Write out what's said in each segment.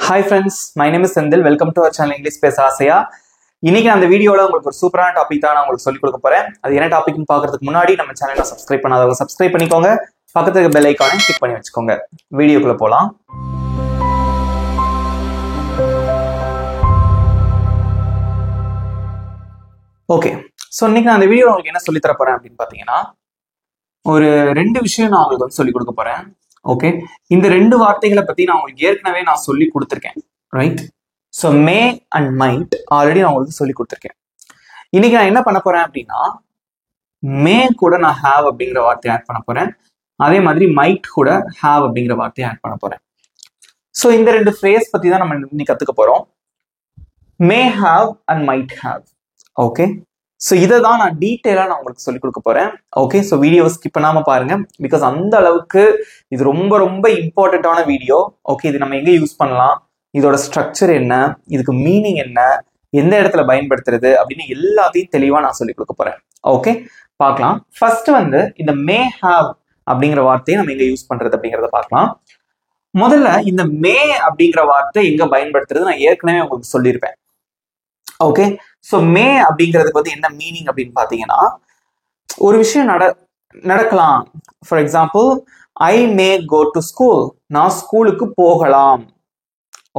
Hi friends, my name is Sendil. Welcome to our channel English Pesa Asaya. இன்னைக்கு அந்த வீடியோல உங்களுக்கு ஒரு சூப்பரான டாபிக் தான் நான் உங்களுக்கு சொல்லிக் கொடுக்க போறேன். அது என்ன டாபிக்னு பார்க்கிறதுக்கு முன்னாடி நம்ம சேனலை சப்ஸ்கிரைப் பண்ணாதவங்க சப்ஸ்கிரைப் பண்ணிக்கோங்க. பக்கத்துல இருக்க பெல் ஐகானை கிளிக் பண்ணி வச்சுக்கோங்க. வீடியோக்குள்ள போலாம். ஓகே. சோ இன்னைக்கு நான் அந்த வீடியோல உங்களுக்கு என்ன சொல்லி தர போறேன் அப்படின்னு பாத்தீங்கன்னா ஒரு ரெண்டு விஷயம் நான் உங்களுக்கு வந்து சொல்லிக் கொடுக்க போறேன். ஓகே, இந்த ரெண்டு வார்த்தைகளை பத்தி நான் உங்களுக்கு ஏற்கனவே நான் சொல்லி கொடுத்துருக்கேன், right? So May and might already நான் உங்களுக்கு சொல்லி கொடுத்துருக்கேன். இன்னைக்கு நான் என்ன பண்ண போறேன் அப்படின்னா மே கூட நான் ஹாவ் அப்படிங்கிற வார்த்தையை ஆட் பண்ண போறேன். அதே மாதிரி மைட் கூட ஹாவ் அப்படிங்கிற வார்த்தையை ஆட் பண்ண போறேன். ஸோ இந்த ரெண்டு ஃப்ரேஸ் பத்தி தான் நம்ம இன்னைக்கு கத்துக்க போறோம். மே have and might have. Okay, so இதை தான் நான் டீட்டெயிலாக நான் உங்களுக்கு சொல்லிக் கொடுக்க போறேன். ஓகே, ஸோ வீடியோவை ஸ்கிப் பண்ணாம பாருங்க, பிகாஸ் அந்த அளவுக்கு இது ரொம்ப ரொம்ப இம்பார்ட்டண்ட்டான வீடியோ. ஓகே, இது நம்ம எங்க யூஸ் பண்ணலாம், இதோட ஸ்ட்ரக்சர் என்ன, இதுக்கு மீனிங் என்ன, எந்த இடத்துல பயன்படுத்துறது அப்படின்னு எல்லாத்தையும் தெளிவா நான் சொல்லிக் கொடுக்க போறேன். ஓகே, பார்க்கலாம். ஃபர்ஸ்ட் வந்து இந்த மே ஹாவ் அப்படிங்கிற வார்த்தையை நம்ம எங்க யூஸ் பண்றது அப்படிங்கிறத பார்க்கலாம். முதல்ல இந்த மே அப்படிங்கிற வார்த்தை எங்க பயன்படுத்துறது நான் ஏற்கனவே உங்களுக்கு சொல்லியிருப்பேன். ஓகே, ஸோ மே அப்படிங்கிறதுக்கு வந்து என்ன மீனிங் அப்படின்னு பார்த்தீங்கன்னா ஒரு விஷயம் நடக்கலாம். For example, I may go to school, நான் ஸ்கூலுக்கு போகலாம்.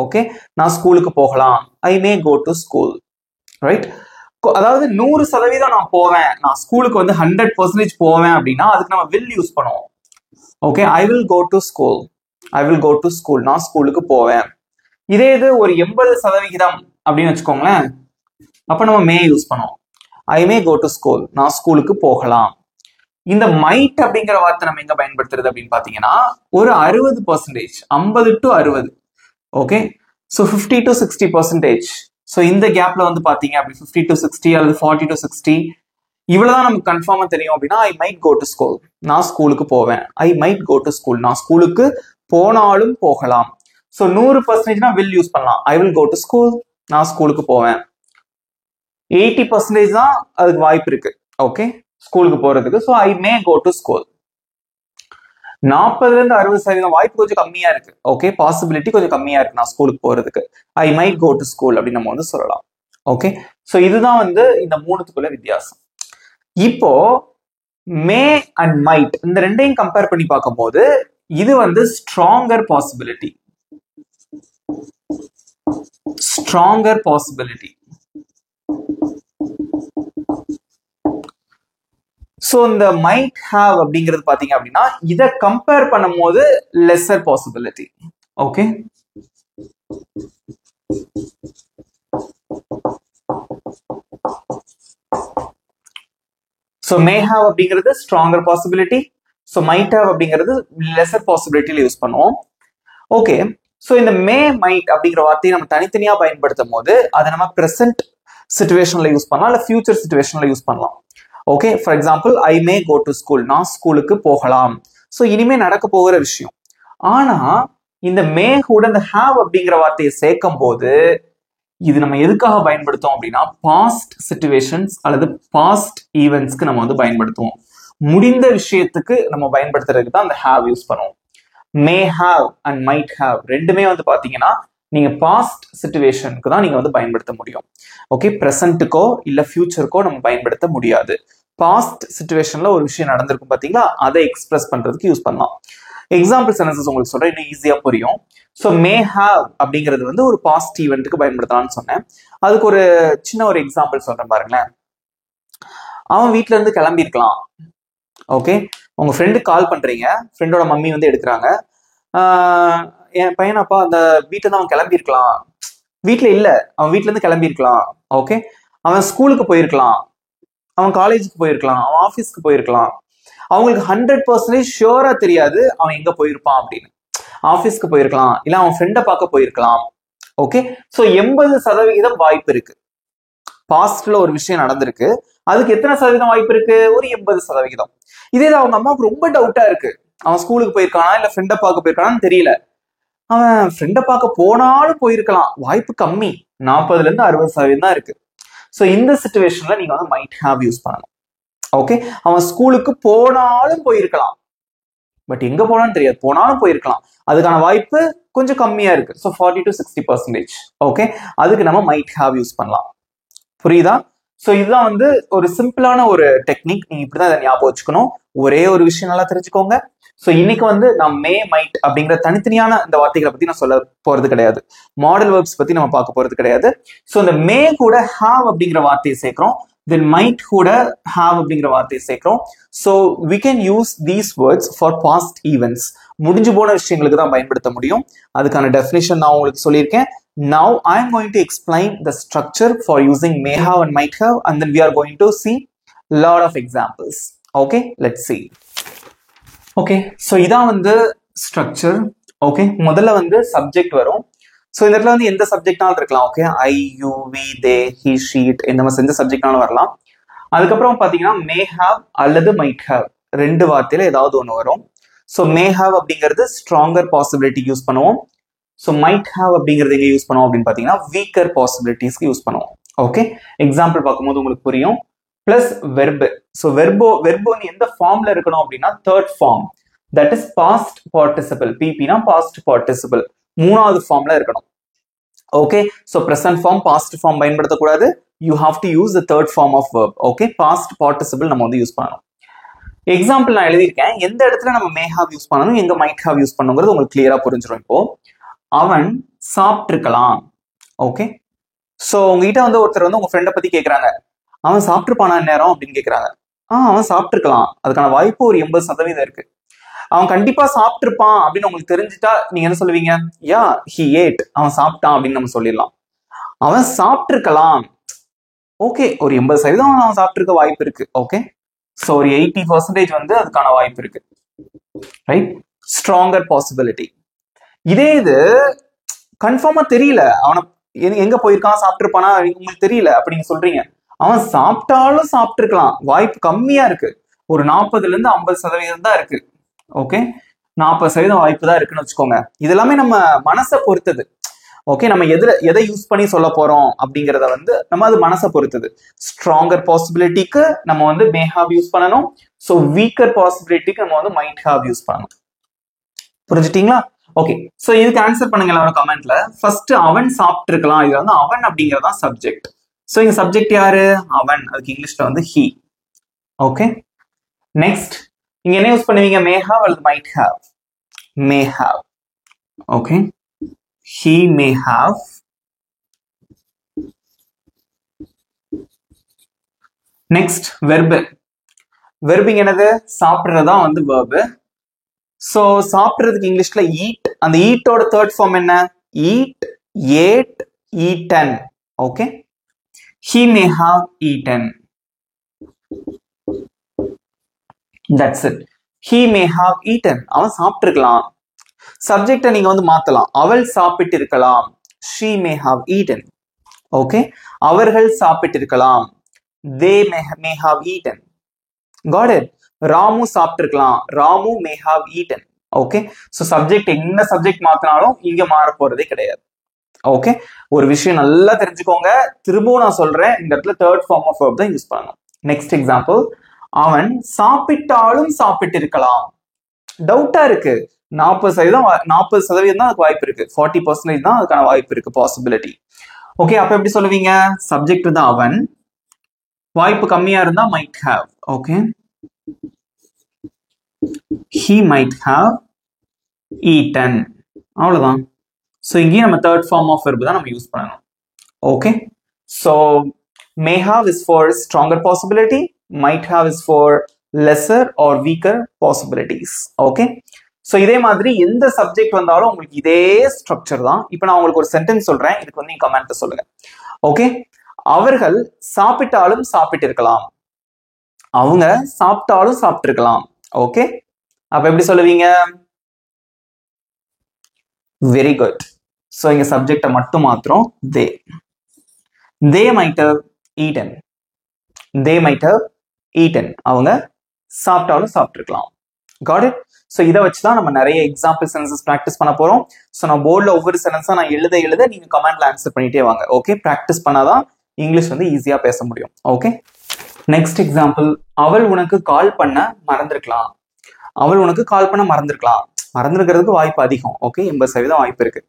ஓகே, நான் ஸ்கூலுக்கு போகலாம், I may go to school, right? அதாவது 100% நான் போவேன், நான் ஸ்கூலுக்கு வந்து 100% போவேன் அப்படின்னா அதுக்கு நம்ம வில் யூஸ் பண்ணுவோம். Okay, I will go to school, I will go to school, நான் ஸ்கூலுக்கு போவேன். இதே இது ஒரு 80% அப்படின்னு வச்சுக்கோங்களேன், அப்ப நம்ம மே யூஸ் பண்ணுவோம். ஐ மே கோ டு ஸ்கூல், நான் ஸ்கூலுக்கு போகலாம். இந்த மைட் அப்படிங்கிற வார்த்தை நம்ம எங்க பயன்படுத்துறது அப்படின்னு பாத்தீங்கன்னா ஒரு 60%, 50 to 60. Okay, so 50 to 60%. So இந்த கேப்ல வந்து பாத்தீங்க அப்படி 50 to 60 அல்லது 40 to 60 இவ்வளவுதான் நமக்கு கன்ஃபார்மா தெரியும் அப்படின்னா I might go to school, நான் ஸ்கூலுக்கு போவேன். I might go to school, நான் ஸ்கூலுக்கு போனாலும் போகலாம். ஸோ 100%னா வில் யூஸ் பண்ணலாம். I will go to school, நான் ஸ்கூலுக்கு போவேன். 80% தான் அதுக்கு வாய்ப்பு இருக்கு, ஓகே, ஸ்கூலுக்கு போறதுக்கு. So I may go to school. 40-60% வாய்ப்பு கொஞ்சம் கம்மியா இருக்கு. ஓகே, பாசிபிலிட்டி கொஞ்சம் கம்மியா இருக்கு நான் ஸ்கூலுக்கு போறதுக்கு. I might go to school அப்படின்னு நம்ம வந்து சொல்லலாம். ஓகே, ஸோ இதுதான் வந்து இந்த மூணுத்துக்குள்ள வித்தியாசம். இப்போ மே அண்ட் மைட் இந்த ரெண்டையும் கம்பேர் பண்ணி பார்க்கும்போது இது வந்து stronger possibility. Stronger possibility. So இந்த மைட் ஹாவ் அப்படிங்கிறது பாத்தீங்க அப்படின்னா இதை கம்பேர் பண்ணும்போது lesser possibility. Okay, so may have அப்படிங்கிறது stronger possibility, so might have அப்படிங்கிறது லெஸர் பாசிபிலிட்டியில யூஸ் பண்ணுவோம். ஓகே, சோ இந்த மே மைட் அப்படிங்கிற வார்த்தையை நம்ம தனித்தனியா பயன்படுத்தும் போது அதை நம்ம பிரசன்ட் சிச்சுவேஷன்ல யூஸ் பண்ணலாம், இல்ல ஃபியூச்சர் சிச்சுவேஷன்ல யூஸ் பண்ணலாம். Okay, for example, I may go to school, நான் ஸ்கூலுக்கு போகலாம். ஸோ இனிமே நடக்க போகிற விஷயம். ஆனா இந்த மே கூட இந்த ஹாவ் அப்படிங்கிற வார்த்தையை சேர்க்கும் போது இது நம்ம எதுக்காக பயன்படுத்துவோம் அப்படின்னா பாஸ்ட் சிச்சுவேஷன்ஸ் அல்லது பாஸ்ட் ஈவெண்ட்ஸ்க்கு நம்ம வந்து பயன்படுத்துவோம். முடிந்த விஷயத்துக்கு நம்ம பயன்படுத்துறதுக்கு தான் அந்த ஹாவ் யூஸ் பண்ணுவோம். மே ஹாவ் அண்ட் மைட் ஹாவ் ரெண்டுமே வந்து பாத்தீங்கன்னா நீங்க பாஸ்ட் சிச்சுவேஷனுக்கு தான் நீங்க வந்து பயன்படுத்த முடியும். ஓகே, பிரசன்ட்டுக்கோ இல்ல ஃபியூச்சருக்கோ நம்ம பயன்படுத்த முடியாது. பாஸ்ட் சிச்சுவேஷன்ல ஒரு விஷயம் நடந்திருக்கும் பாத்தீங்களா, அதை எக்ஸ்பிரஸ் பண்றதுக்கு யூஸ் பண்ணலாம். எக்ஸாம்பிள் சென்டென்சஸ் உங்களுக்கு சொல்றேன், இன்னும் ஈஸியா புரியும். ஸோ மே ஹாவ் அப்படிங்கிறது வந்து ஒரு பாஸ்ட் ஈவெண்ட்டுக்கு பயன்படுத்தலாம்னு சொன்னேன். அதுக்கு ஒரு சின்ன ஒரு எக்ஸாம்பிள் சொல்றேன் பாருங்களேன். அவன் வீட்டுல இருந்து கிளம்பியிருக்கலாம். ஓகே, உங்க ஃப்ரெண்டுக்கு கால் பண்றீங்க, ஃப்ரெண்டோட மம்மி வந்து எடுக்கிறாங்க. என் பையனப்பா அந்த வீட்டுல தான் அவன் கிளம்பியிருக்கலாம், வீட்டுல இல்ல, அவன் வீட்டுல இருந்து கிளம்பியிருக்கலாம். ஓகே, அவன் ஸ்கூலுக்கு போயிருக்கலாம், அவன் காலேஜுக்கு போயிருக்கலாம், அவன் ஆஃபீஸ்க்கு போயிருக்கலாம். அவங்களுக்கு 100% ஷியோரா தெரியாது அவன் எங்க போயிருப்பான் அப்படின்னு. ஆஃபீஸ்க்கு போயிருக்கலாம், இல்ல அவன் ஃப்ரெண்டை பார்க்க போயிருக்கலாம். ஓகே, ஸோ 80% வாய்ப்பு இருக்கு. பாஸ்ட்ல ஒரு விஷயம் நடந்திருக்கு, அதுக்கு எத்தனை சதவீதம் வாய்ப்பு இருக்கு? ஒரு 80%. இதே அவங்க அம்மாவுக்கு ரொம்ப டவுட்டா இருக்கு, அவன் ஸ்கூலுக்கு போயிருக்கானா இல்ல ஃப்ரெண்டை பார்க்க போயிருக்கானான்னு தெரியல. அவன் ஃப்ரெண்டை பார்க்க போனாலும் போயிருக்கலாம், வாய்ப்பு கம்மி, 40-60% தான் இருக்கு. ஸோ இந்த சிச்சுவேஷன்ல நீங்க வந்து மைட் ஹாவ் யூஸ் பண்ணணும். ஓகே, அவன் ஸ்கூலுக்கு போனாலும் போயிருக்கலாம், பட் எங்க போனான்னு தெரியாது, போனாலும் போயிருக்கலாம், அதுக்கான வாய்ப்பு கொஞ்சம் கம்மியா இருக்கு. So 40 to 60%. ஓகே, அதுக்கு நம்ம மைட் ஹாவ் யூஸ் பண்ணலாம். புரியுதா? ஸோ இதுதான் வந்து ஒரு சிம்பிளான ஒரு டெக்னிக். நீங்க இப்படிதான் இதை ஞாபகம் வச்சுக்கணும். ஒரே ஒரு விஷயம் நல்லா தெரிஞ்சுக்கோங்க. ஸோ இன்னைக்கு வந்து நான் மே மைட் அப்படிங்கிற தனித்தனியான இந்த வார்த்தைகளை பத்தி நான் சொல்ல போறது கிடையாது, மாடல் வேர்ப்ஸ் பத்தி நம்ம பார்க்க போறது கிடையாது. ஸோ இந்த மே கூட ஹாவ் அப்படிங்கிற வார்த்தையை சேர்க்கிறோம், தென் மைட் கூட ஹாவ் அப்படிங்கிற வார்த்தையை சேர்க்கிறோம். So we can use these words for past events. முடிஞ்சு போன விஷயங்களுக்கு தான் பயன்படுத்த முடியும். அதுக்கான டெஃபினிஷன் நான் உங்களுக்கு சொல்லியிருக்கேன். Now I am going to explain the structure for using may have and might have, and then we are going to see lot of examples. Okay, let's see. Okay, so இதான் வந்து structure. Okay, முதல்ல வந்து subject வரும். So இந்த இடத்துல வந்து எந்த சப்ஜெக்ட்னாலும் இருக்கலாம். Okay, I, you, we, they, he, she, இந்த மாதிரி எந்த சப்ஜெக்ட்னாலும் வரலாம். அதுக்கப்புறம் பார்த்தீங்கன்னா மே ஹாவ் அல்லது மைட் ஹாவ் ரெண்டு வார்த்தையில ஏதாவது ஒன்று வரும். ஸோ மே ஹாவ் அப்படிங்கிறது ஸ்ட்ராங்கர் பாசிபிலிட்டி யூஸ் பண்ணுவோம். ஸோ மைட் ஹாவ் அப்படிங்கிறது எங்க யூஸ் பண்ணுவோம் அப்படின்னு பார்த்தீங்கன்னா வீக்கர் பாசிபிலிட்டிஸ்க்கு யூஸ் பண்ணுவோம். ஓகே, எக்ஸாம்பிள் பார்க்கும்போது உங்களுக்கு புரியும். Plus verb. ஸோ வெர்போ வந்து எந்த ஃபார்ம்ல இருக்கணும் அப்படின்னா third form, that is past participle. பிபினா பாஸ்ட் பார்ட்டிசிபிள், மூணாவது ஃபார்ம்ல இருக்கணும். Okay, so present form past form பயன்படுத்தக்கூடாது. You have to use the third form of verb. Okay, past participle நம்ம வந்து யூஸ் பண்ணணும். எக்ஸாம்பிள் நான் எழுதியிருக்கேன், எந்த இடத்துல நம்ம மே ஹாவ் யூஸ் பண்ணணும், எங்க மைட் ஹாவ் யூஸ் பண்ணுங்கிறது உங்களுக்கு கிளியரா புரிஞ்சிடும். இப்போ அவன் சாப்பிட்டுருக்கலாம். ஓகே, ஸோ உங்ககிட்ட வந்து ஒருத்தர் வந்து உங்க ஃப்ரெண்டை பத்தி கேட்கறாங்க, அவன் சாப்பிட்டுருப்பானா நேரம் அப்படின்னு கேட்கறாங்க. அவன் சாப்பிட்டுருக்கலாம், அதுக்கான வாய்ப்பு ஒரு 80% இருக்கு. அவன் கண்டிப்பா சாப்பிட்டுருப்பான் அப்படின்னு உங்களுக்கு தெரிஞ்சுட்டா நீங்க என்ன சொல்லுவீங்க? யா, ஹி ஏட், அவன் சாப்பிட்டான் அப்படின்னு நம்ம சொல்லிடலாம். அவன் சாப்பிட்டுருக்கலாம், ஓகே, ஒரு 80% அவன் சாப்பிட்டுருக்க வாய்ப்பு இருக்கு. ஓகே, ஸோ ஒரு 80% வந்து அதுக்கான வாய்ப்பு இருக்கு. Right, stronger possibility. இதே இது கன்ஃபார்மா தெரியல, அவனை எங்க போயிருக்கான், சாப்பிட்டுருப்பானா உங்களுக்கு தெரியல, அப்படின்னு சொல்றீங்க. அவன் சாப்பிட்டாலும் சாப்பிட்டுருக்கலாம், வாய்ப்பு கம்மியா இருக்கு, ஒரு 40 to 50% தான் இருக்கு. ஓகே, 40% வாய்ப்பு தான் இருக்குன்னு வச்சுக்கோங்க. இது எல்லாமே நம்ம மனசை பொறுத்தது. ஓகே, நம்ம எதை யூஸ் பண்ணி சொல்ல போறோம் அப்படிங்கிறத வந்து நம்ம அது மனசை பொறுத்தது. ஸ்ட்ராங்கர் பாசிபிலிட்டிக்கு நம்ம வந்து மே ஹாவ் யூஸ் பண்ணணும். ஸோ வீக்கர் பாசிபிலிட்டிக்கு நம்ம வந்து மைட் ஹாவ் யூஸ் பண்ணணும். புரிஞ்சுட்டீங்களா? ஓகே, ஸோ இதுக்கு ஆன்சர் பண்ணுங்க எல்லாரும் கமெண்ட்ல. ஃபர்ஸ்ட் அவன் சாப்பிட்டு இருக்கலாம், இது வந்து அவன் அப்படிங்கறதா சப்ஜெக்ட். ஸோ இங்க சப்ஜெக்ட் யாரு? அவன், அதுக்கு இங்கிலீஷ்ல வந்து ஹி. ஓகே, நெக்ஸ்ட் இங்க என்ன யூஸ் பண்ணுவீங்க? மே ஹாவ் அல்லது might have? May have. Okay, he may have. Next, verb. வெர்பிங் என்னது? சாப்பிட்றதா வந்து verb. ஸோ சாப்பிட்றதுக்கு இங்கிலீஷ்ல ஈட். அந்த ஈட்டோட தேர்ட் ஃபார்ம் என்ன? Eat, ate, eaten. Okay, he may have eaten. That's it. He may have eaten. அவன் சாப்பிட்டிருக்கலாம். சப்ஜெக்டை நீங்க வந்து மாத்தலாம். அவள் சாப்பிட்டு இருக்கலாம், she may have eaten. Okay, அவர்கள் சாப்பிட்டு இருக்கலாம், they may have eaten. Got it? Ramu சாப்பிட்டிருக்கலாம், Ramu may have eaten. Okay, so subject என்ன சப்ஜெக்ட் மாத்தினாலும் இங்க மாற போறதே கிடையாது. ஓகே, ஒரு விஷயம் நல்லா தெரிஞ்சுக்கோங்க, திரும்பவும் நான் சொல்றேன், இந்த இடத்துல தேர்ட் ஃபார்ம் ஆஃப் வெர்ப் தான் யூஸ் பண்ணணும். நெக்ஸ்ட் எக்ஸாம்பிள், அவன் சாப்பிட்டாலும் சாப்பிட்டு இருக்கலாம். டவுட்டா இருக்கு, 40% தான் அதுக்கு வாய்ப்பு இருக்கு, 40% தான் அதுக்கான வாய்ப்பு இருக்கு, பாசிபிலிட்டி. ஓகே, அப்ப எப்படி சொல்லுவீங்க? சப்ஜெக்ட் தான் அவன், வாய்ப்பு கம்மியா இருந்தா might have. Okay, he might have eaten. அவ்வளவுதான். ஸோ இங்கேயும் நம்ம தேர்ட் ஃபார்ம் ஆஃப் வெர்ப் தான் நம்ம யூஸ் பண்ணணும். Okay, so may have is for stronger possibility, might have is for lesser or weaker possibilities. Okay, so இதே மாதிரி எந்த subject வந்தாலும் உங்களுக்கு இதே ஸ்ட்ரக்சர் தான். இப்போ நான் உங்களுக்கு ஒரு சென்டென்ஸ் சொல்றேன், இதுக்கு வந்து நீங்க கமெண்ட் சொல்லுங்க. ஓகே, அவர்கள் சாப்பிட்டாலும் சாப்பிட்டு இருக்கலாம், அவங்க சாப்பிட்டாலும் சாப்பிட்டு இருக்கலாம். ஓகே, அப்ப எப்படி சொல்லுவீங்க? Very good. ஸோ இங்க சப்ஜெக்டை மட்டும் மாத்திரம் they might have eaten. they might have eaten. அவங்க சாப்பிட்டாலும் சாப்பிட்டுருக்கலாம். Got it? ஸோ இதை வச்சுதான் நம்ம நிறைய எக்ஸாம்பிள் சென்டென்சஸ் ப்ராக்டிஸ் பண்ண போறோம். ஸோ நான் போர்டில் ஒவ்வொரு சென்டென்ஸா நான் எழுத நீங்க கமெண்ட்ல ஆன்சர் பண்ணிட்டே வாங்க. ஓகே, ப்ராக்டிஸ் பண்ணாதான் இங்கிலீஷ் வந்து ஈஸியா பேச முடியும். ஓகே, நெக்ஸ்ட் எக்ஸாம்பிள், அவள் உனக்கு கால் பண்ண மறந்துருக்கலாம். அவள் உனக்கு கால் பண்ண மறந்துருக்கலாம். மறந்துருக்கிறதுக்கு வாய்ப்பு அதிகம். ஓகே, 80% வாய்ப்பு இருக்கு.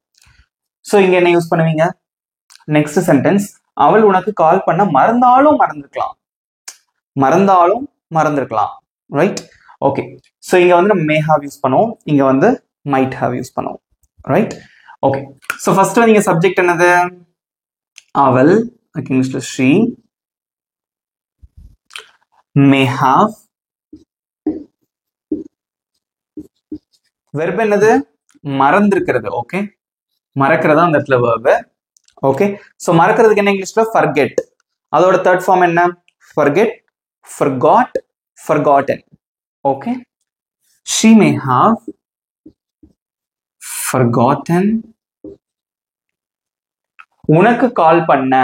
ஸோ இங்க என்ன யூஸ் பண்ணுவீங்க? நெக்ஸ்ட் சென்டென்ஸ், அவள் உனக்கு கால் பண்ண மறந்தாலும் மறந்திருக்கலாம். ரைட்? ஓகே, ஸோ இங்க வந்து நம்ம மே ஹாவ் யூஸ் பண்ணுவோம், இங்க வந்து மைட் ஹாவ் யூஸ் பண்ணுவோம். ரைட்? ஓகே, ஸோ ஃபர்ஸ்ட் வந்து இங்க சப்ஜெக்ட் என்னது? அவள், இங்கிலீஷ்ல she may have. வெர்ப் என்னது? மறந்திருக்கிறது. ஓகே, மறக்கிறதா அந்த இடத்துல வெர்ப். ஓகே, ஸோ மறக்கிறதுக்கு என்ன இங்கிலீஷ்ல? forget. அதோட தேர்ட் ஃபார்ம் என்ன? forget, forgot, forgotten. Okay, she may have forgotten. உனக்கு கால் பண்ண,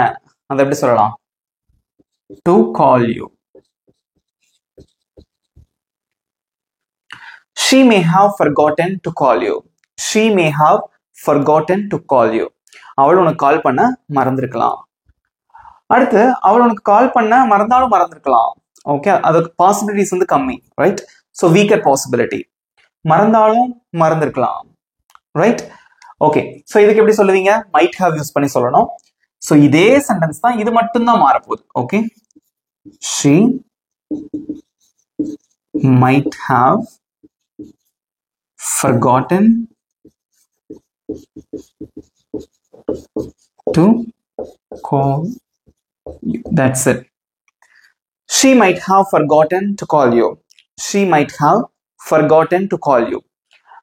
அதை எப்படி சொல்லலாம்? to call you. She may have forgotten to call you. She may have forgotten to call you. அவள் உனக்கு கால் பண்ண மறந்திருக்கலாம். அடுத்து, அவள் உனக்கு கால் பண்ண மறந்தாலும் மறந்திருக்கலாம். ஓகே, அதுக்கு பாசிபிலிட்டிஸ் வந்து கம்மி. ரைட்? So weaker possibility. மறந்தாலும் மறந்திருக்கலாம். ரைட்? ஓகே, ஸோ இதுக்கு எப்படி சொல்லுவீங்க? மைட் ஹாவ் யூஸ் பண்ணி சொல்லணும். ஸோ இதே சென்டென்ஸ் தான், இது மட்டும்தான் மாறப்போகுது. Okay, she might have forgotten to call you. That's it. She might have forgotten to call you. She might have forgotten to call you.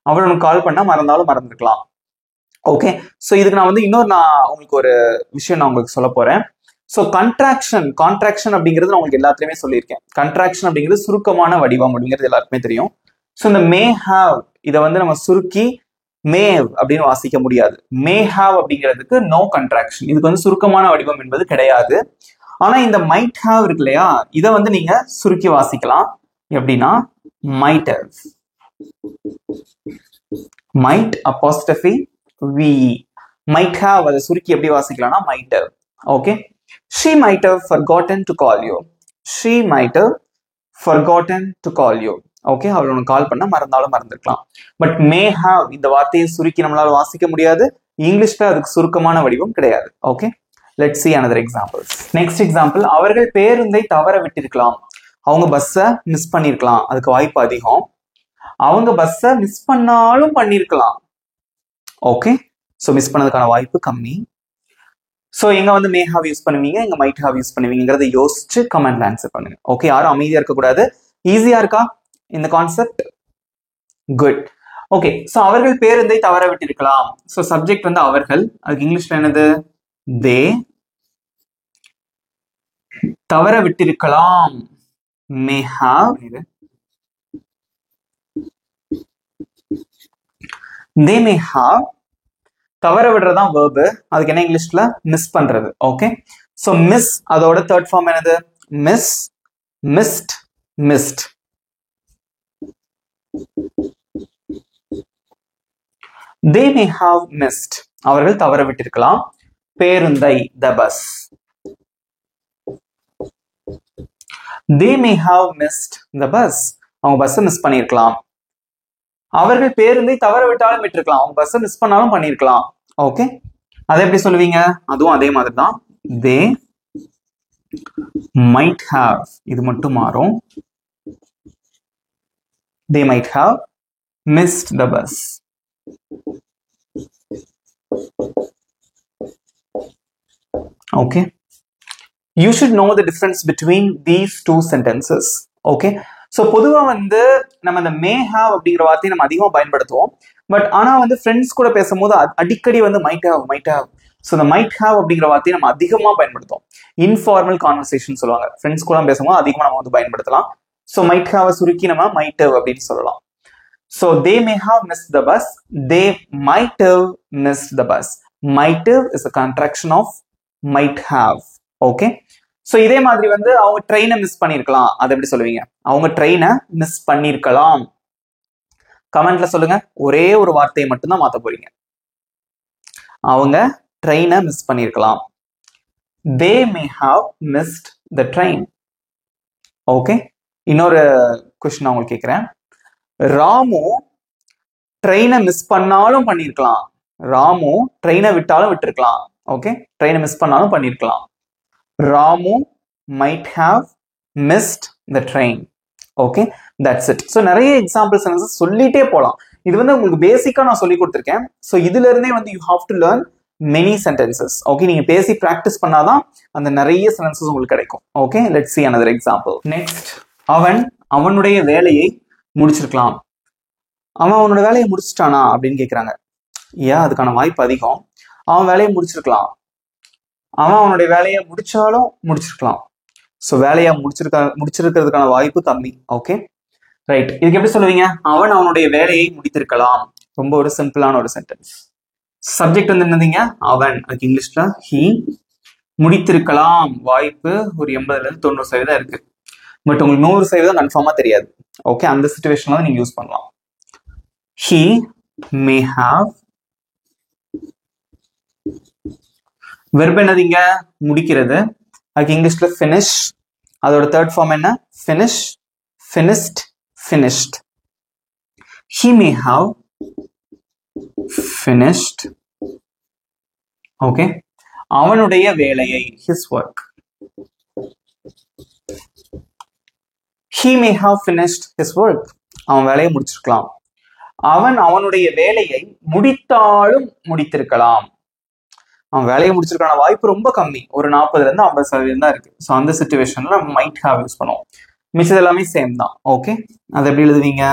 அவள் உனக்கு கால் பண்ணா மறந்தாலும் மறந்துருக்கலாம். ஓகே, ஸோ இதுக்கு நான் வந்து உங்களுக்கு ஒரு விஷயம் நான் உங்களுக்கு சொல்ல போறேன். ஸோ கான்ட்ராக்ஷன் அப்படிங்கிறது நான் உங்களுக்கு எல்லாத்துலயுமே சொல்லியிருக்கேன். கான்ட்ராக்ஷன் அப்படிங்கிறது சுருக்கமான வடிவம் அப்படிங்கிறது எல்லாருக்குமே தெரியும். ஸோ இந்த மே ஹாவ், இதை வந்து நம்ம சுருக்கி மேவ் அப்படின்னு வாசிக்க முடியாது. மே ஹாவ் அப்படிங்கிறதுக்கு நோ கன்ட்ராக்ஷன், இதுக்கு வந்து சுருக்கமான வடிவம் என்பது கிடையாது. ஆனா இந்த மைட் ஹாவ் இருக்கு இல்லையா, இதை வந்து நீங்க சுருக்கி வாசிக்கலாம். எப்படின்னா might've, might apostrophe v, might have, அதை சுருக்கி எப்படி வாசிக்கலாம்னா might've. Okay, she might have forgotten to call you. She might have forgotten to call you. Okay, அவள் உனக்கு கால் பண்ண மறந்தாலும் மறந்துருக்கலாம். பட் மே ஹாவ் இந்த வார்த்தையை சுருக்கி நம்மளால வாசிக்க முடியாது. இங்கிலீஷ்ல அதுக்கு சுருக்கமான வடிவம் கிடையாது. Okay, let's see another example. Next example, அவர்கள் பேருந்தை தவற விட்டிருக்கலாம். அவங்க பஸ்ஸை மிஸ் பண்ணிருக்கலாம், அதுக்கு வாய்ப்பு அதிகம். அவங்க பஸ்ஸை மிஸ் பண்ணாலும் பண்ணிருக்கலாம். ஓகே, ஸோ மிஸ் பண்ணதுக்கான வாய்ப்பு கம்மி. ஸோ எங்க வந்து மே ஹாவ் யூஸ் பண்ணுவீங்க, எங்க மைட் ஹாவ் யூஸ் பண்ணுவீங்கிறத யோசிச்சு கமெண்ட்ல ஆன்சர் பண்ணுங்க. ஓகே, யாரும் அமைதியா இருக்கக்கூடாது. ஈஸியா இருக்கா இந்த கான்செப்ட்? குட். ஓகே, ஸோ அவர்கள் பேருந்தை தவற விட்டிருக்கலாம். ஸோ சப்ஜெக்ட் வந்து அவர்கள், அதுக்கு இங்கிலீஷ்ல என்னது? தே. தவற விட்டிருக்கலாம், may have. They may have. தவற விடுறதுதான் வேர்பு, அதுக்கு என்ன இங்கிலீஷ்ல? மிஸ் பண்றது. ஓகே, ஸோ மிஸ், அதோட தேர்ட் ஃபார்ம் என்னது? Miss, missed, missed. They may have missed. அவர்கள் தவற விட்டிருக்கலாம் பேருந்தை, the bus. They may have missed the bus. அவங்க பஸ்ஸை மிஸ் பண்ணிருக்கலாம். அவர்கள் பேருந்தை தவற விட்டாலும் விட்டிருக்கலாம், அவங்க பஸ்ஸை மிஸ் பண்ணாலும் பண்ணிருக்கலாம். ஓகே, அதை எப்படி சொல்லுவீங்க? அதுவும் அதே மாதிரி தான். They might have, இது மட்டும் மாறும். They might have missed the bus. Okay, you should know the difference between these two sentences. Okay, so பொதுவா வந்து நம்ம இந்த மே ஹாவ் அப்படிங்கிற வார்த்தையை நம்ம அதிகமா பயன்படுத்துவோம். பட் ஆனா வந்து ஃப்ரெண்ட்ஸ் கூட பேசும்போது அடிக்கடி வந்து மைட் ஹாவ். ஸோ இந்த மைட் ஹாவ் அப்படிங்கிற வார்த்தையை நம்ம அதிகமா பயன்படுத்துவோம். இன்ஃபார்மல் கான்வர்சேஷன் சொல்லுவாங்க, ஃப்ரெண்ட்ஸ் கூட பேசும்போது அதிகமா நம்ம வந்து பயன்படுத்தலாம். ஸோ மைட் ஹாவை சுருக்கி நம்ம மைட் ஹவ் அப்படின்னு சொல்லலாம். So they may have missed the bus. They might have missed the bus. Might have is a contraction of might have. Okay. So இதே மாதிரி வந்து அவங்க ட்ரெயினை மிஸ் பண்ணிருக்கலாம், அதை எப்படி சொல்லுவீங்க? அவங்க ட்ரெயினை மிஸ் பண்ணிருக்கலாம். கமெண்ட்ல சொல்லுங்க. ஒரே ஒரு வார்த்தையை மட்டும் தான் மாத்த போறீங்க. அவங்க ட்ரெயினை மிஸ் பண்ணிருக்கலாம். They may have missed the train. Okay. இன்னொரு क्वेश्चन நான் உங்களுக்கு கேட்கிறேன். ராமு ட்ரெயினை மிஸ் பண்ணாலும் பண்ணிருக்கலாம். ராமு ட்ரெயினை விட்டாலும் விட்டுருக்கலாம். ஓகே, ட்ரெயினை மிஸ் பண்ணாலும் பண்ணிருக்கலாம். Ramu might have missed the train. Okay, that's it. So நிறைய எக்ஸாம்பிள் சென்டென்சஸ் சொல்லிட்டே போகலாம். இது வந்து உங்களுக்கு பேசிக்கா நான் சொல்லி கொடுத்துருக்கேன். ஸோ இதுல இருந்தே வந்து you have to learn many sentences. Okay, நீங்க பேசி ப்ராக்டிஸ் பண்ணாதான் அந்த நிறைய சென்டென்சஸ் உங்களுக்கு கிடைக்கும். Okay, let's see another example. Next, அவனுடைய வேலையை முடிச்சிருக்கலாம். அவனோட வேலையை முடிச்சிட்டானா அப்படின்னு கேட்குறாங்க. ஏன், அதுக்கான வாய்ப்பு அதிகம். அவன் வேலையை முடிச்சிருக்கலாம். அவனுடைய வேலையை முடிச்சாலும் முடிச்சிருக்கலாம். ஸோ வேலையை முடிச்சிருக்கிறதுக்கான வாய்ப்பு கம்மி. Okay, right. இதுக்கு எப்படி சொல்லுவீங்க? அவனுடைய வேலையை முடித்திருக்கலாம். ரொம்ப ஒரு சிம்பிளான ஒரு சென்டென்ஸ். சப்ஜெக்ட் வந்து என்னதுங்க? அவன். அதுக்கு இங்கிலீஷ்ல ஹி. முடித்திருக்கலாம் வாய்ப்பு ஒரு 80-90% இருக்கு. பட் உங்களுக்கு 100% கன்ஃபார்மா தெரியாது. ஓகே, அந்த சிச்சுவேஷன்ல நீங்க யூஸ் பண்ணலாம். He may have. வெர்ப் என்னதுங்க? முடிக்கிறது. அதுக்கு இங்கிலீஷ்ல finish. அதோட தேர்ட் ஃபார்ம் என்ன? finish, finished, finished. He may have finished. Okay, அவனுடைய வேலையை, his work. He may have finished his work. அவன் வேலையை முடிச்சிருக்கலாம். அவனுடைய வேலையை முடித்தாலும் முடித்திருக்கலாம். அவன் வேலையை முடிச்சிருக்கான வாய்ப்பு ரொம்ப கம்மி. ஒரு 40-50% தான் இருக்கு. ஸோ அந்த சிச்சுவேஷன்ல மைட் ஹாவ் யூஸ் பண்ணுவோம். மிச்சது எல்லாமே சேம் தான். ஓகே, அது எப்படி எழுதுவீங்க?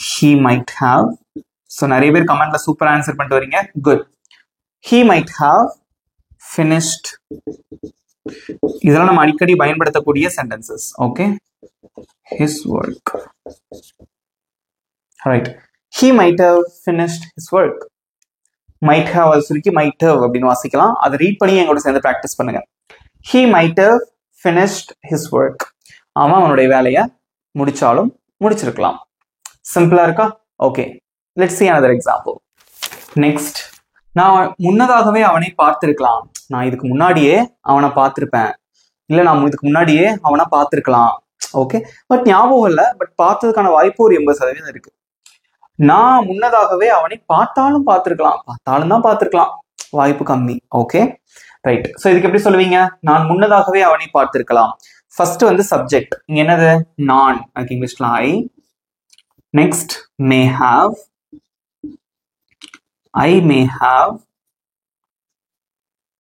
he might have. ஸோ நிறைய பேர் கமெண்ட்ல சூப்பர் ஆன்சர் பண்ணிட்டு வரீங்க. Good. he might have finished. இதெல்லாம் நம்ம அடிக்கடி பயன்படுத்தக்கூடிய sentences. Okay, his work. Right. He might have finished his work. Might have சுருக்கி might have அப்படின்னு வாசிக்கலாம். அதை ரீட் பண்ணி எங்களோட சேர்ந்து ப்ராக்டிஸ் பண்ணுங்க. He might have finished his work. அவனுடைய வேலையை முடிச்சாலும் முடிச்சிருக்கலாம். சிம்பிளா இருக்கா? Okay, let's see another example. Next, நான் முன்னதாகவே அவனை பார்த்திருக்கலாம். நான் இதுக்கு முன்னாடியே அவனை பார்த்திருப்பேன். இல்ல, நான் இதுக்கு முன்னாடியே அவனை பார்த்திருக்கலாம். ஓகே, பட் ஞாபகம் இல்லை. பட் பார்த்ததுக்கான வாய்ப்பு ஒரு 80% இருக்கு. நான் முன்னதாகவே அவனை பார்த்தாலும் தான் பார்த்திருக்கலாம். வாய்ப்பு கம்மி. Okay, right. ஸோ இதுக்கு எப்படி சொல்லுவீங்க? நான் முன்னதாகவே அவனை பார்த்திருக்கலாம். ஃபர்ஸ்ட் வந்து சப்ஜெக்ட். இங்க என்னது? நான். அதுக்கு இங்கிலீஷ்ல I. Next, may have. I may have.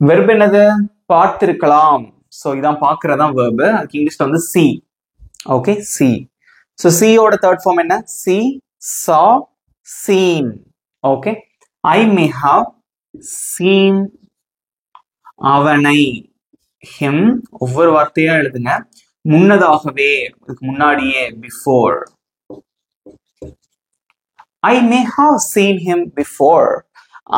Verb என்னது? பார்த்திருக்கலாம். ஸோ இதான் பார்க்கறதான் வெர்பு. அதுக்கு இங்கிலீஷ்ல வந்து சி. Okay, see. ஸோ சியோட தேர்ட் ஃபார்ம் என்ன? See, saw, seen. Okay, I may have seen அவனை, him. ஒவ்வொரு வார்த்தையா எழுதுங்க. முன்னதாகவே, அதுக்கு முன்னாடியே, before. I may have seen him before.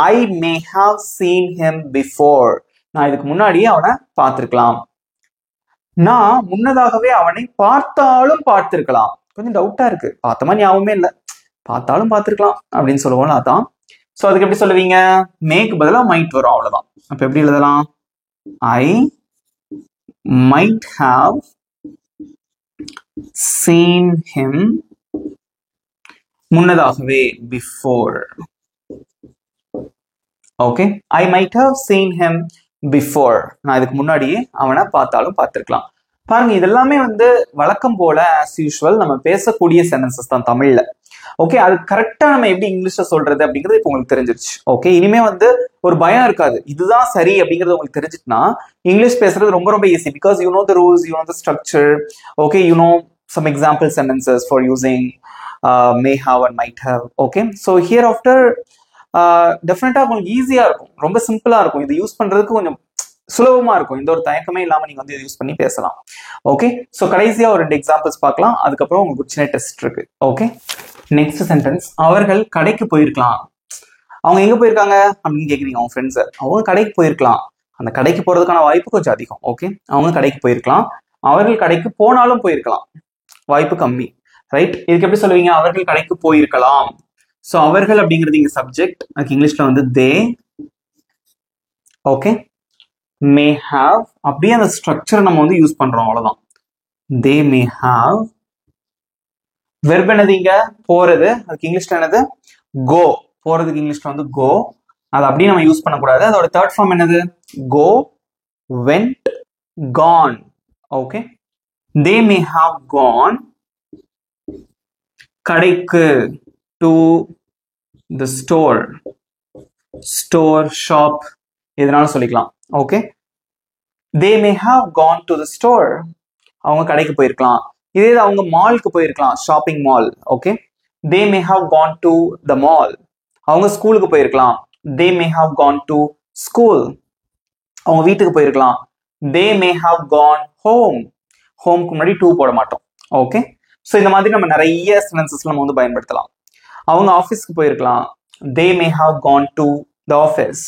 I may have seen him before. நான் இதுக்கு முன்னாடியே அவனை பார்த்திருக்கலாம். நான் முன்னதாகவே அவனை பார்த்தாலும் பார்த்திருக்கலாம். கொஞ்சம் டவுட்டா இருக்கு. பார்த்த மாதிரி ஞாபகமே இல்லை. பார்த்தாலும் பார்த்திருக்கலாம் அப்படின்னு சொல்லுவோம்ல, அதான். ஸோ அதுக்கு எப்படி சொல்லுவீங்க? மேக்கு பதிலாக மைட் வரும், அவ்வளவுதான். அப்ப எப்படி எழுதலாம்? I might have seen him. முன்னதாகவே, before. Okay, I might have seen him before. நான் இதுக்கு முன்னாடியே அவனை பார்த்தாலும் பார்த்திருக்கலாம். பாருங்க, இதெல்லாமே வந்து வழக்கம் போல ஆஸ் யூஷுவல் நம்ம பேசக்கூடிய சென்டென்சஸ் தான் தமிழ்ல. ஓகே, அது கரெக்டா நம்ம எப்படி இங்கிலீஷ்ல சொல்றது அப்படிங்கிறது இப்போ உங்களுக்கு தெரிஞ்சிருச்சு. ஓகே, இனிமே வந்து ஒரு பயம் இருக்காது. இதுதான் சரி அப்படிங்கிறது உங்களுக்கு தெரிஞ்சிட்டுனா இங்கிலீஷ் பேசுறது ரொம்ப ரொம்ப easy. Because you know the rules, you know the structure. Okay, you know some example sentences for using may have and might have. Okay, so here after டெஃபினட்டா உங்களுக்கு ஈஸியா இருக்கும். ரொம்ப சிம்பிளா இருக்கும். இது யூஸ் பண்றதுக்கு கொஞ்சம் சுலபமா இருக்கும். இந்த ஒரு தயக்கமே இல்லாம நீங்க வந்து யூஸ் பண்ணி பேசலாம். ஓகே, ஸோ கடைசியா ஒரு 2 எக்ஸாம்பிள்ஸ் பார்க்கலாம். அதுக்கப்புறம் உங்களுக்கு சின்ன டெஸ்ட் இருக்கு. Okay, next sentence. அவர்கள் கடைக்கு போயிருக்கலாம். அவங்க எங்க போயிருக்காங்க அப்படின்னு கேக்குறீங்க உங்க ஃப்ரெண்ட்ஸ். அவங்க கடைக்கு போயிருக்கலாம். அந்த கடைக்கு போறதுக்கான வாய்ப்பு கொஞ்சம் அதிகம். ஓகே, அவங்க கடைக்கு போயிருக்கலாம். அவர்கள் கடைக்கு போனாலும் போயிருக்கலாம். வாய்ப்பு கம்மி. ரைட். இதுக்கு எப்படி சொல்லுவீங்க? அவர்கள் கடைக்கு போயிருக்கலாம். ஸோ அவர்கள் அப்படிங்கிறது இங்க சப்ஜெக்ட். அதுக்கு இங்கிலீஷ்ல வந்து தே. Okay, may have. அப்படியே அந்த ஸ்ட்ரக்சர் நம்ம வந்து யூஸ் பண்றோம், அவ்வளவுதான். they may have. வெர்ப் என்னது இங்க போறது, அதுக்கு இங்கிலீஷ்ல என்னது கோ. போறதுக்கு இங்கிலீஷ்ல வந்து கோ. அது அப்படியே நம்ம யூஸ் பண்ணக்கூடாது. அதோட தேர்ட் ஃபார்ம் என்னது go, went, gone. Okay, they may have gone கடைக்கு, to the store, shop எதனாலும் சொல்லிக்கலாம். Okay, they may have gone to the store, அவங்க கடைக்கு போயிருக்கலாம். இதே அவங்க மால்க்கு போயிருக்கலாம், shopping mall. Okay, they may have gone to the mall, அவங்க ஸ்கூலுக்கு போயிருக்கலாம். they may have gone to school, அவங்க வீட்டுக்கு போயிருக்கலாம். they may have gone home, ஹோம்க்கு முன்னாடி டூ போட மாட்டோம். ஓகே, ஸோ இந்த மாதிரி நம்ம நிறைய சென்டென்சஸ் நம்ம வந்து பயன்படுத்தலாம். அவங்க ஆஃபீஸ்க்கு போயிருக்கலாம். they may have gone to the office.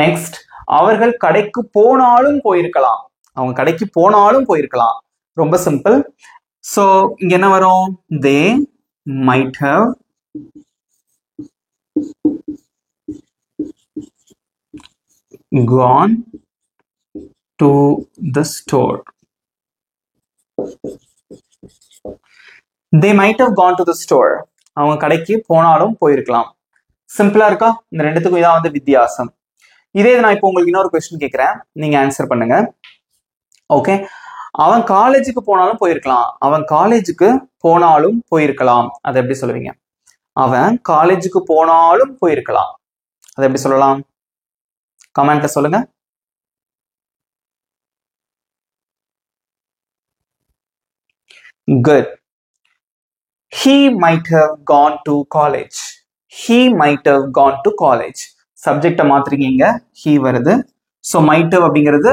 Next, அவர்கள் கடைக்கு போனாலும் போயிருக்கலாம். அவங்க கடைக்கு போனாலும் போயிருக்கலாம். ரொம்ப சிம்பிள். ஸோ இங்க என்ன வரும், they might have gone to the store. they might have gone to the store, அவங்க கடைக்கு போனாலும் போயிருக்கலாம். சிம்பிளா இருக்கா? இந்த ரெண்டுத்துக்கும் இதான் வந்து வித்தியாசம். இதே நான் இப்போ உங்களுக்கு இன்னொரு கொஸ்டின் கேட்கிறேன், நீங்க ஆன்சர் பண்ணுங்க. ஓகே, அவன் காலேஜுக்கு போனாலும் போயிருக்கலாம். அவன் காலேஜுக்கு போனாலும் போயிருக்கலாம், அதை எப்படி சொல்லுவீங்க? அவன் காலேஜுக்கு போனாலும் போயிருக்கலாம், அதை எப்படி சொல்லலாம்? கமெண்ட்ல சொல்லுங்க. Good. He might have gone to college. He might have gone to college. Subject மாத்திருக்கீங்க, he வருது. So might have அப்படிங்கிறது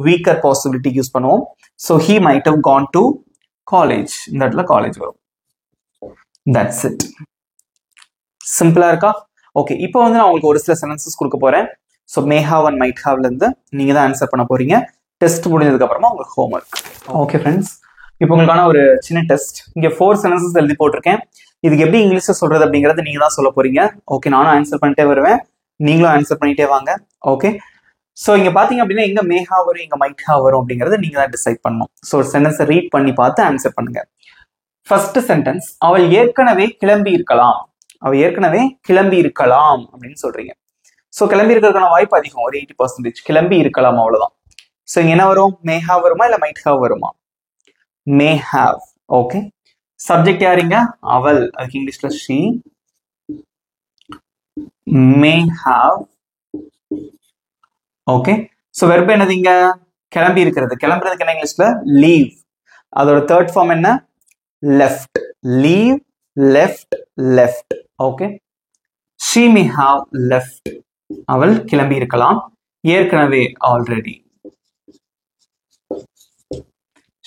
weaker possibility யூஸ் பண்ணுவோம். So he might have gone to college. இந்த இடத்துல காலேஜ் வரும். That's it. சிம்பிளா இருக்கா? Okay, இப்போ வந்து நான் உங்களுக்கு ஒரு சில சென்டென்சஸ் கொடுக்க போறேன். So may have and might have இருந்து நீங்க தான் ஆன்சர் பண்ண போறீங்க. டெஸ்ட் முடிஞ்சதுக்கு அப்புறமா உங்களுக்கு ஹோம்ஒர்க். ஓகே ஃப்ரெண்ட்ஸ், இப்போ உங்களுக்கான ஒரு சின்ன டெஸ்ட். இங்க 4 சென்டென்சஸ் எழுதி போட்டிருக்கேன். இதுக்கு எப்படி இங்கிலீஷ்ல சொல்றது அப்படிங்கறது நீங்க தான் சொல்ல போறீங்க. ஓகே, நானும் ஆன்சர் பண்ணிட்டே வருவேன், நீங்களும் ஆன்சர் பண்ணிட்டே வாங்க. ஓகே, ஸோ இங்க பாத்தீங்க அப்படின்னா எங்க மே ஹாவ் வரும், எங்க மைட் ஹாவ் வரும் அப்படிங்கறத நீங்க தான் டிசைட் பண்ணணும். ஸோ ஒரு சென்டென்ஸை ரீட் பண்ணி பார்த்து ஆன்சர் பண்ணுங்க. ஃபர்ஸ்ட் சென்டென்ஸ், அவள் ஏற்கனவே கிளம்பி இருக்கலாம். அவள் ஏற்கனவே கிளம்பி இருக்கலாம் அப்படின்னு சொல்றீங்க. ஸோ கிளம்பி இருக்கிறதுக்கான வாய்ப்பு அதிகம், ஒரு 80%. கிளம்பி இருக்கலாம், அவ்வளவுதான். ஸோ இங்க என்ன வரும், மே ஹாவ் வருமா இல்ல மைட் ஹாவ் வருமா? may have. ஓகே, சப்ஜெக்ட் யாருங்க, அவள். அதுக்கு இங்கிலீஷ்ல she. may have. Okay, so verb என்னது இங்க, கிளம்பி இருக்கிறது. கிளம்புறதுக்கு என்ன இங்கிலீஷ்ல leave. அதோட தேர்ட் ஃபார்ம் என்ன, left. leave, left, left. Okay, she may have left. அவள் கிளம்பி இருக்கலாம். ஏற்கனவே already.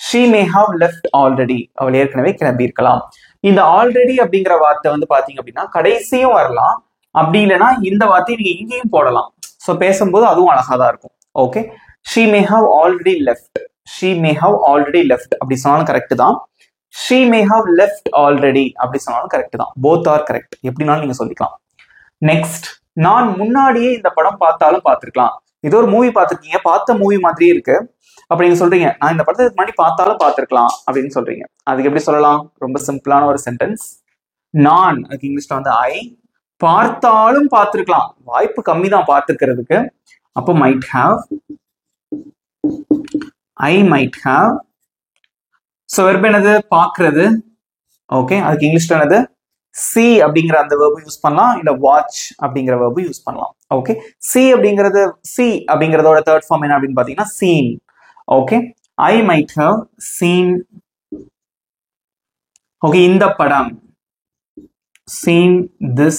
she may have left already. அவள் ஏற்கனவே கிளம்பி இருக்கலாம். இந்த ஆல்ரெடி அப்படிங்கிற வார்த்தை வந்து பாத்தீங்க அப்படின்னா கடைசியும் வரலாம், அப்படி இல்லைன்னா இந்த வார்த்தையை நீங்க இங்கேயும் போடலாம். ஸோ பேசும்போது அதுவும் அழகா தான் இருக்கும். Okay, she may have already left. she may have already left அப்படி சொன்னாலும் கரெக்ட் தான். she may have left already அப்படி சொன்னாலும் கரெக்ட் தான். both are correct, எப்படினாலும் நீங்க சொல்லிக்கலாம். நெக்ஸ்ட், நான் முன்னாடியே இந்த படம் பார்த்தாலும் பார்த்திருக்கலாம். இது ஒரு மூவி பார்த்திருக்கீங்க, பார்த்த மூவி மாதிரியே இருக்கு. அப்ப நீங்க சொல்றீங்க நான் இந்த படத்துக்கு முன்னாடி பார்த்தாலும் பார்த்திருக்கலாம் அப்படின்னு சொல்றீங்க. அதுக்கு எப்படி சொல்லலாம்? ரொம்ப சிம்பிளான ஒரு சென்டென்ஸ். நான், அதுக்கு இங்கிலீஷ்ல வந்து ஐ. பார்த்தாலும் பார்த்திருக்கலாம், வாய்ப்பு கம்மி தான் பார்த்திருக்கிறதுக்கு. அப்போ might have. I might have. So verb என்னது, பார்க்கிறது. ஓகே, அதுக்கு இங்கிலீஷ்ல என்னது see அப்படிங்கிற அந்த verb யூஸ் பண்ணலாம், இல்ல watch அப்படிங்கிற verb யூஸ் பண்ணலாம். ஓகே, see அப்படிங்கிறது, see அப்படிங்கறதோட தேர்ட் ஃபார்ம் என்ன அப்படின்னு பாத்தீங்கன்னா seen. Okay, I might have seen. Okay, இந்த படம், seen this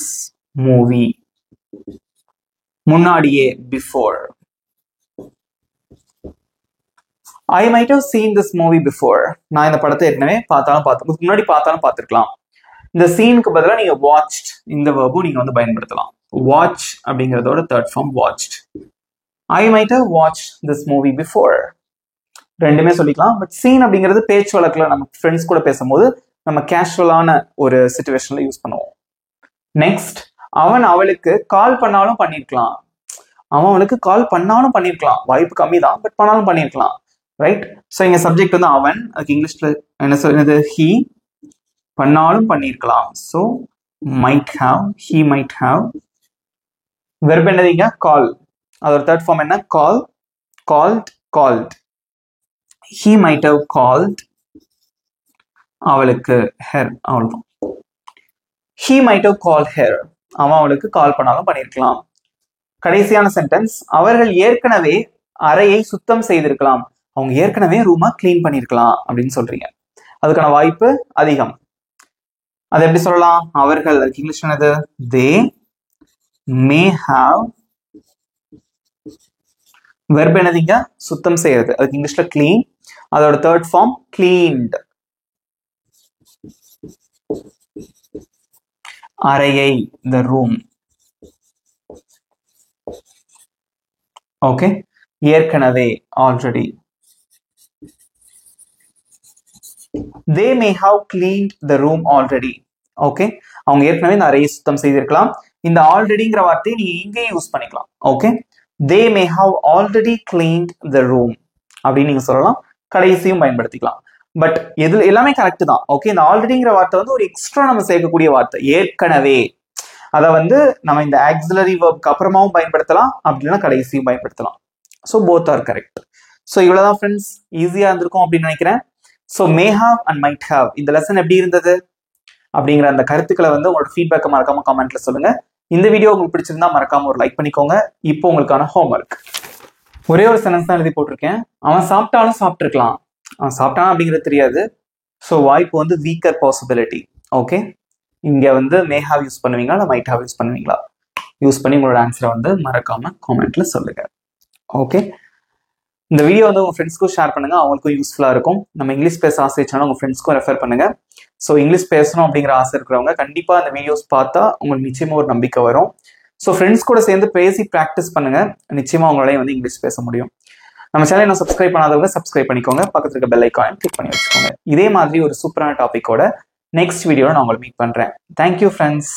movie. முன்னாடியே, before. I might have seen this movie before. நான் இந்த படத்தை ஏற்கனவே முன்னாடி பார்த்தாலும் பார்த்திருக்கலாம். இந்த சீனுக்கு பதிலாக நீங்க watched இந்த verb நீங்க வந்து பயன்படுத்தலாம். watch அப்படிங்கறதோட third form watched. I might have watched this movie before. ரெண்டுமே சொல்லிக்கலாம். பட் சீன் அப்படிங்கிறது பேச்சு வழக்குல நம்ம ஃப்ரெண்ட்ஸ் கூட பேசும்போது நம்ம கேஷுவலான ஒரு சிச்சுவேஷன்ல யூஸ் பண்ணுவோம். நெக்ஸ்ட், அவன் அவளுக்கு கால் பண்ணாலும் பண்ணிருக்கலாம். அவன் அவளுக்கு கால் பண்ணாலும் பண்ணிருக்கலாம், வாய்ப்பு கம்மி தான், பட் பண்ணாலும் பண்ணிருக்கலாம். ரைட்? ஸோ இங்க சப்ஜெக்ட் வந்து அவன், அதுக்கு இங்கிலீஷ்ல என்ன சொல்றது, he. பண்ணாலும் பண்ணியிருக்கலாம். So might have, he might have. Verb என்னதுங்க? கால். அதோட தேர்ட் ஃபார்ம் என்ன? கால், called, called. he might have called அவளுக்கு her. அவ்வளவுதான். he might have called her. அவன் அவளுக்கு கால் பண்ணாலும் பண்ணியிருக்கலாம். கடைசியான சென்டென்ஸ், அவர்கள் ஏற்கனவே அறையை சுத்தம் செய்திருக்கலாம். அவங்க ஏற்கனவே ரூமை கிளீன் பண்ணியிருக்கலாம் அப்படின்னு சொல்றீங்க. அதுக்கான வாய்ப்பு அதிகம். அது எப்படி சொல்லலாம்? அவர்கள், அதுக்கு இங்கிலீஷ் என்னது? they may have. வெர்ப் என்னதுங்க? சுத்தம் செய்யறது. அதுக்கு இங்கிலீஷ்ல clean. அதோட தேர்ட் ஃபார்ம் cleaned. அறையை, the room. ஓகே, ஏற்கனவே, already. they may have cleaned the room already. Okay, அவங்க ஏற்கனவே இந்த அறையை சுத்தம் செய்திருக்கலாம். இந்த ஆல்ரெடிங்கிற வார்த்தையை நீங்க இங்கேயும் யூஸ் பண்ணிக்கலாம். Okay, they may have already cleaned the room அப்படின்னு நீங்க சொல்லலாம். கடைசியும் பயன்படுத்திக்கலாம். பட் எது எல்லாமே கரெக்ட் தான். ஓகே, இந்த ஆல்ரெடிங்கிற வார்த்தை வந்து ஒரு எக்ஸ்ட்ரா நம்ம சேர்க்கக்கூடிய வார்த்தை. ஏற்கனவே அதை வந்து நம்ம இந்த ஆக்சிலரி வெர்ப்க்கு அப்புறமாவும் பயன்படுத்தலாம், அப்படின்னா கடைசியும் பயன்படுத்தலாம். So both are correct. So இவ்வளவுதான் ஃப்ரெண்ட்ஸ், ஈஸியா இருந்திருக்கும் அப்படின்னு நினைக்கிறேன். So may have and might have இந்த லெசன் எப்படி இருந்தது அப்படிங்கிற அந்த கருத்துக்களை வந்து உங்களோட ஃபீட்பேக்கை மறக்காம கமெண்ட்ல சொல்லுங்க. இந்த வீடியோ உங்களுக்கு பிடிச்சிருந்தா மறக்காம ஒரு லைக் பண்ணிக்கோங்க. இப்போ உங்களுக்கான ஹோம்ஒர்க். ஒரே ஒரு சென்டென்ஸ் தான் எழுதி போட்டிருக்கேன். அவன் சாப்பிட்டாலும் சாப்பிட்டுருக்கலாம். அவன் சாப்பிட்டான் அப்படிங்கிறது தெரியாது. ஸோ வாய்ப்பு வந்து வீக்கர் பாசிபிலிட்டி. ஓகே, இங்க வந்து மே ஹாவ் யூஸ் பண்ணுவீங்களா இல்லை மைட் ஹாவ் யூஸ் பண்ணுவீங்களா? யூஸ் பண்ணி உங்களோட ஆன்சரை வந்து மறக்காம காமெண்ட்ல சொல்லுங்க. ஓகே, இந்த வீடியோ வந்து உங்க ஃப்ரெண்ட்ஸ்க்கும் ஷேர் பண்ணுங்க, அவங்களுக்கும் யூஸ்ஃபுல்லா இருக்கும். நம்ம இங்கிலீஷ் பேச ஆசைச்சாலும் உங்க ஃப்ரெண்ட்ஸ்க்கும் ரெஃபர் பண்ணுங்க. ஸோ இங்கிலீஷ் பேசணும் அப்படிங்கிற ஆசை இருக்கிறவங்க கண்டிப்பா இந்த வீடியோஸ் பார்த்தா உங்களுக்கு நிச்சயமா ஒரு நம்பிக்கை வரும். ஸோ ஃப்ரெண்ட்ஸ் கூட சேர்ந்து பேசி ப்ராக்டிஸ் பண்ணுங்க, நிச்சயமா உங்களால வந்து இங்கிலீஷ் பேச முடியும். நம்ம சேனலை இன்னும் சப்ஸ்கிரைப் பண்ணாதவங்க சப்ஸ்கிரைப் பண்ணிக்கோங்க, பக்கத்துல இருக்க பெல் ஐகானை கிளிக் பண்ணி வச்சுக்கோங்க. இதே மாதிரி ஒரு சூப்பரான டாபிக்கோட நெக்ஸ்ட் வீடியோல நான் உங்களை மீட் பண்றேன். Thank you friends.